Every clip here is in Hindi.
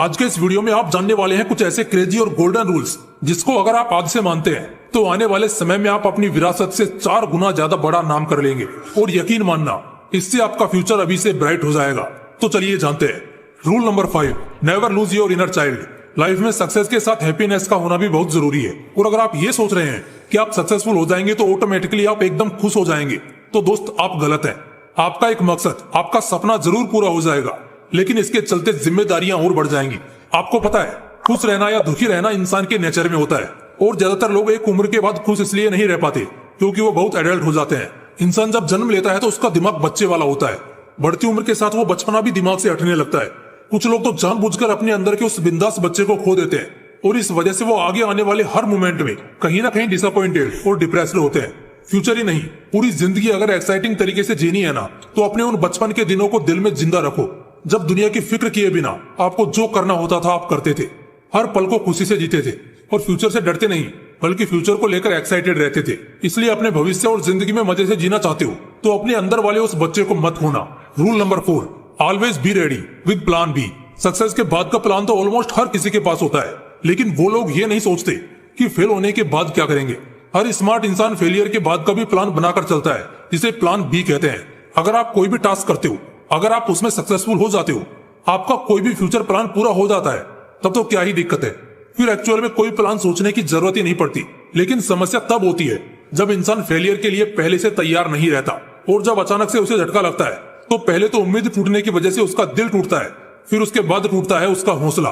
आज के इस वीडियो में आप जानने वाले हैं कुछ ऐसे क्रेजी और गोल्डन रूल्स जिसको अगर आप आज से मानते हैं तो आने वाले समय में आप अपनी विरासत से 4 गुना ज्यादा बड़ा नाम कर लेंगे। और यकीन मानना, इससे आपका फ्यूचर अभी से ब्राइट हो जाएगा। तो चलिए जानते हैं। Rule number 5, never lose your inner child. Life में सक्सेस के साथ हैप्पीनेस का होना भी बहुत जरूरी है। और अगर आप ये सोच रहे हैं कि आप सक्सेसफुल हो जाएंगे तो ऑटोमेटिकली आप एकदम खुश हो जाएंगे, तो दोस्त आप गलत हैं। आपका एक मकसद, आपका सपना जरूर पूरा हो जाएगा, लेकिन इसके चलते जिम्मेदारियां और बढ़ जाएंगी। आपको पता है, खुश रहना या दुखी रहना इंसान के नेचर में होता है। और ज्यादातर लोग एक उम्र के बाद खुश इसलिए नहीं रह पाते क्योंकि वो बहुत एडल्ट हो जाते हैं। इंसान जब जन्म लेता है तो उसका दिमाग बच्चे वाला होता है। बढ़ती उम्र के साथ वो बचपना भी दिमाग से हटने लगता है। कुछ लोग तो जानबूझकर अपने अंदर के उस बिंदास बच्चे को खो देते हैं और इस वजह से वो आगे आने वाले हर मोमेंट में कहीं ना कहीं डिसअपॉइंटेड और डिप्रेस्ड होते हैं। फ्यूचर ही नहीं, पूरी जिंदगी अगर एक्साइटिंग तरीके से जीनी है ना, तो अपने उन बचपन के दिनों को दिल में जिंदा रखो, जब दुनिया की फिक्र किए बिना आपको जो करना होता था आप करते थे। हर पल को खुशी से जीते थे और फ्यूचर से डरते नहीं, बल्कि फ्यूचर को लेकर एक्साइटेड रहते थे। इसलिए अपने भविष्य और जिंदगी में मजे से जीना चाहते हो तो अपने अंदर वाले उस बच्चे को मत खोना। Rule number 4, always be ready with plan B. Success के बाद का प्लान तो ऑलमोस्ट हर किसी के पास होता है, लेकिन वो लोग ये नहीं सोचते कि फेल होने के बाद क्या करेंगे। हर स्मार्ट इंसान फेलियर के बाद का भी प्लान बनाकर चलता है, जिसे प्लान बी कहते हैं। अगर आप कोई भी टास्क करते हो, अगर आप उसमें सक्सेसफुल हो जाते हो, आपका कोई भी फ्यूचर प्लान पूरा हो जाता है, तब तो क्या ही दिक्कत है। फिर एक्चुअल में कोई प्लान सोचने की जरूरत ही नहीं पड़ती। लेकिन समस्या तब होती है जब इंसान फेलियर के लिए पहले से तैयार नहीं रहता, और जब अचानक से उसे झटका लगता है तो पहले तो उम्मीद टूटने की वजह से उसका दिल टूटता है, फिर उसके बाद टूटता है उसका हौसला,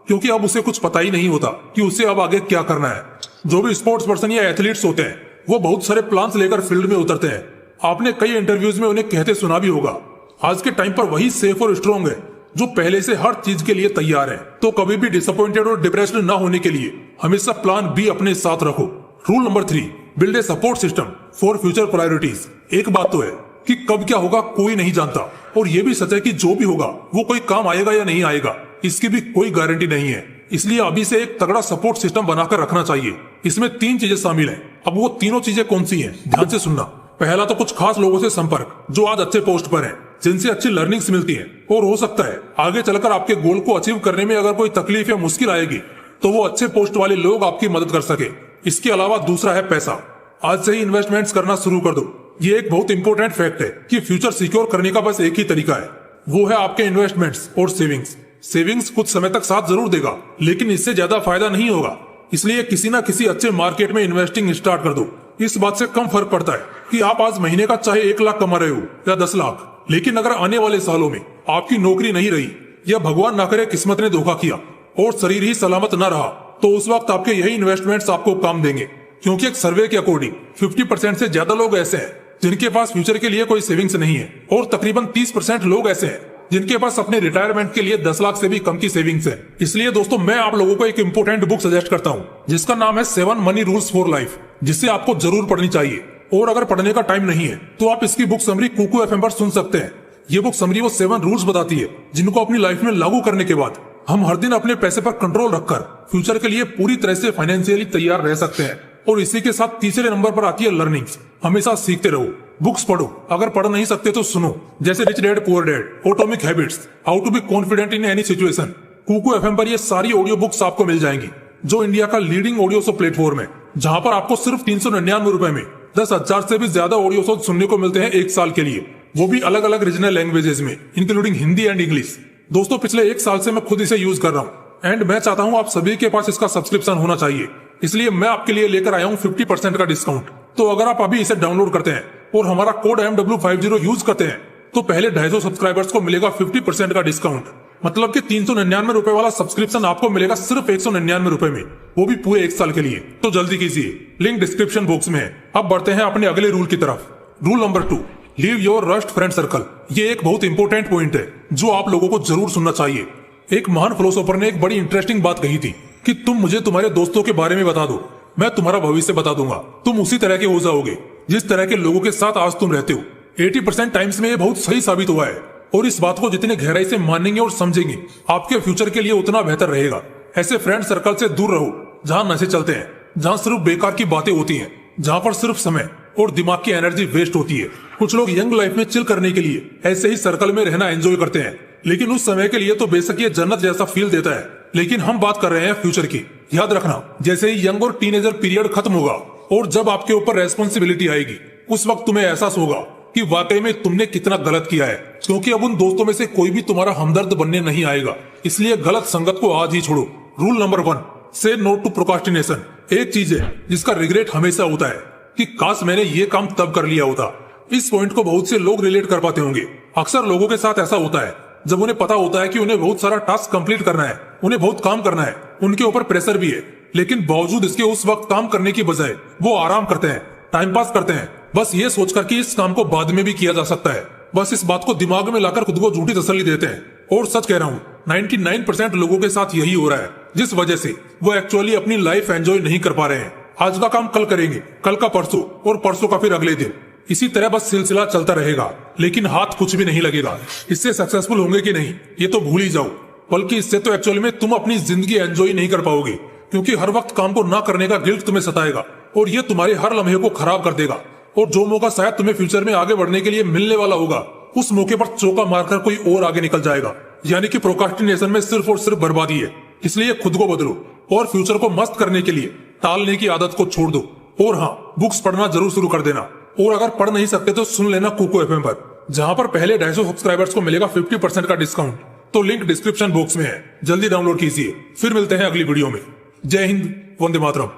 क्योंकि अब उसे कुछ पता ही नहीं होता कि उसे अब आगे क्या करना है। जो भी स्पोर्ट्स पर्सन या एथलीट्स होते हैं वो बहुत सारे प्लान्स लेकर फील्ड में उतरते हैं। आपने कई इंटरव्यूज में उन्हें कहते सुना भी होगा। आज के टाइम पर वही सेफ और स्ट्रॉन्ग है जो पहले से हर चीज के लिए तैयार है। तो कभी भी डिसअपॉइंटेड और डिप्रेस्ड ना होने के लिए हमेशा प्लान बी अपने साथ रखो। Rule number 3, build a support system for future priorities. एक बात तो है कि कब क्या होगा कोई नहीं जानता, और ये भी सच है कि जो भी होगा वो कोई काम आएगा या नहीं आएगा, इसकी भी कोई गारंटी नहीं है। इसलिए अभी से एक तगड़ा सपोर्ट सिस्टम बनाकर रखना चाहिए। इसमें 3 चीजें शामिल हैं। अब वो तीनों चीजें कौन सी हैं, ध्यान से सुनना। पहला तो कुछ खास लोगों से संपर्क जो आज अच्छे पोस्ट पर हैं, जिनसे अच्छी लर्निंग्स मिलती है, और हो सकता है आगे चलकर आपके गोल को अचीव करने में अगर कोई तकलीफ या मुश्किल आएगी तो वो अच्छे पोस्ट वाले लोग आपकी मदद कर सके। इसके अलावा दूसरा है पैसा। आज से ही इन्वेस्टमेंट्स करना शुरू कर दो। ये एक बहुत इंपॉर्टेंट फैक्ट है कि फ्यूचर सिक्योर करने का बस एक ही तरीका है, वो है आपके इन्वेस्टमेंट्स और सेविंग्स। सेविंग्स कुछ समय तक साथ जरूर देगा, लेकिन इससे ज्यादा फायदा नहीं होगा। इसलिए किसी ना किसी अच्छे मार्केट में इन्वेस्टिंग स्टार्ट कर दो। इस बात से कम फर्क पड़ता है कि आप आज महीने का चाहे 1 लाख कमा रहे हो या 10 लाख, लेकिन अगर आने वाले सालों में आपकी नौकरी नहीं रही या भगवान ना करे किस्मत ने धोखा किया और शरीर ही सलामत न रहा, तो उस वक्त आपके यही इन्वेस्टमेंट्स आपको काम देंगे। क्योंकि एक सर्वे के अकॉर्डिंग 50% से ज्यादा लोग ऐसे हैं जिनके पास फ्यूचर के लिए कोई सेविंग्स नहीं है, और तकरीबन 30% लोग ऐसे हैं जिनके पास अपने रिटायरमेंट के लिए 10 लाख से भी कम की सेविंग्स है। इसलिए दोस्तों, मैं आप लोगों को एक इंपोर्टेंट बुक सजेस्ट करता हूँ जिसका नाम है 7 मनी रूल्स फॉर लाइफ, जिसे आपको जरूर पढ़नी चाहिए। और अगर पढ़ने का टाइम नहीं है तो आप इसकी बुक समरी कुकू FM पर सुन सकते हैं। ये बुक समरी वो 7 रूल्स बताती है जिनको अपनी लाइफ में लागू करने के बाद हम हर दिन अपने पैसे पर कंट्रोल रखकर फ्यूचर के लिए पूरी तरह से फाइनेंशियली तैयार रह सकते हैं। और इसी के साथ तीसरे नंबर पर आती है लर्निंग्स। हमेशा सीखते रहो, बुक्स पढ़ो, अगर पढ़ नहीं सकते तो सुनो, जैसे rich dad poor dad, atomic habits, how to be confident in any situation. Kuku FM पर ये सारी ऑडियो बुक्स आपको मिल जाएंगी, जो इंडिया का लीडिंग ऑडियो शो प्लेटफॉर्म है, जहां पर आपको सिर्फ 399 रुपए में 10,000 से भी ज्यादा ऑडियो शो सुनने को मिलते हैं 1 साल के लिए, वो भी अलग अलग रीजनल लैंग्वेजेस में, इंक्लूडिंग हिंदी एंड इंग्लिश। दोस्तों, पिछले 1 साल से मैं खुद इसे यूज कर रहा हूँ एंड मैं चाहता हूँ आप सभी के पास इसका सब्सक्रिप्शन होना चाहिए। इसलिए मैं आपके लिए लेकर आया हूँ 50% का डिस्काउंट। तो अगर आप अभी इसे डाउनलोड करते हैं और हमारा कोड MW50 यूज करते हैं तो पहले 250 सब्सक्राइबर्स को मिलेगा 50% का डिस्काउंट। मतलब कि 399 रुपए वाला सब्सक्रिप्शन आपको मिलेगा सिर्फ 199 रुपए में, वो भी पूरे 1 साल के लिए। तो जल्दी कीजिए, लिंक डिस्क्रिप्शन बॉक्स में है। अब बढ़ते हैं अपने अगले रूल की तरफ। Rule number 2, leave your rust friend circle. ये एक बहुत इंपॉर्टेंट पॉइंट है जो आप लोगों को जरूर सुनना चाहिए। एक महान फिलोसोफर ने एक बड़ी इंटरेस्टिंग बात कही थी कि तुम मुझे तुम्हारे दोस्तों के बारे में बता दो, मैं तुम्हारा भविष्य बता दूंगा। तुम उसी तरह के हो जाओगे जिस तरह के लोगों के साथ आज तुम रहते हो। 80% टाइम्स में ये बहुत सही साबित हुआ है, और इस बात को जितने गहराई से मानेंगे और समझेंगे आपके फ्यूचर के लिए उतना बेहतर रहेगा। ऐसे फ्रेंड सर्कल से दूर रहो जहाँ नशे चलते हैं, जहाँ सिर्फ बेकार की बातें होती हैं, जहाँ पर सिर्फ समय और दिमाग की एनर्जी वेस्ट होती है। कुछ लोग यंग लाइफ में चिल करने के लिए ऐसे ही सर्कल में रहना एंजॉय करते हैं, लेकिन उस समय के लिए तो बेशक ये जन्नत जैसा फील देता है। लेकिन हम बात कर रहे हैं फ्यूचर की। याद रखना, जैसे ही यंग और टीनेजर पीरियड खत्म होगा और जब आपके ऊपर रेस्पॉन्सिबिलिटी आएगी, उस वक्त तुम्हें एहसास होगा कि वाकई में तुमने कितना गलत किया है, क्योंकि अब उन दोस्तों में से कोई भी तुम्हारा हमदर्द बनने नहीं आएगा। इसलिए गलत संगत को आज ही छोड़ो। रूल नंबर 1, से नो टू प्रोक्रास्टिनेशन। एक चीज है जिसका रिग्रेट हमेशा होता है कि काश मैंने ये काम तब कर लिया होता। इस पॉइंट को बहुत से लोग रिलेट कर पाते होंगे। अक्सर लोगों के साथ ऐसा होता है जब उन्हें पता होता है कि उन्हें बहुत सारा टास्क कंप्लीट करना है, उन्हें बहुत काम करना है, उनके ऊपर प्रेशर भी है, लेकिन बावजूद इसके उस वक्त काम करने की बजाय वो आराम करते हैं, टाइम पास करते हैं, बस ये सोचकर कि इस काम को बाद में भी किया जा सकता है। बस इस बात को दिमाग में लाकर खुद को झूठी तसल्ली देते हैं। और सच कह रहा हूँ, 99% लोगों के साथ यही हो रहा है, जिस वजह से वो एक्चुअली अपनी लाइफ एंजॉय नहीं कर पा रहे हैं। आज का काम कल करेंगे, कल का परसों, और परसों का फिर अगले दिन। इसी तरह बस सिलसिला चलता रहेगा, लेकिन हाथ कुछ भी नहीं लगेगा। इससे सक्सेसफुल होंगे कि नहीं ये तो भूल ही जाओ, बल्कि इससे तो एक्चुअली में तुम अपनी जिंदगी एंजॉय नहीं कर पाओगे, क्योंकि हर वक्त काम को ना करने का गिल्ट तुम्हें सताएगा और ये तुम्हारे हर लम्हे को खराब कर देगा। और जो मौका शायद तुम्हें फ्यूचर में आगे बढ़ने के लिए मिलने वाला होगा, उस मौके पर चौका मारकर कोई और आगे निकल जाएगा। यानी कि प्रोक्रास्टिनेशन में सिर्फ और सिर्फ बर्बादी है। इसलिए खुद को बदलो और फ्यूचर को मस्त करने के लिए टालने की आदत को छोड़ दो। और हाँ, बुक्स पढ़ना जरूर शुरू कर देना। और अगर पढ़ नहीं सकते तो सुन लेना कुको एफएम पर, जहां पर पहले 250 सब्सक्राइबर्स को मिलेगा 50% का डिस्काउंट। तो लिंक डिस्क्रिप्शन बॉक्स में है, जल्दी डाउनलोड कीजिए। फिर मिलते हैं अगली वीडियो में। जय हिंद, वंदे मातरम।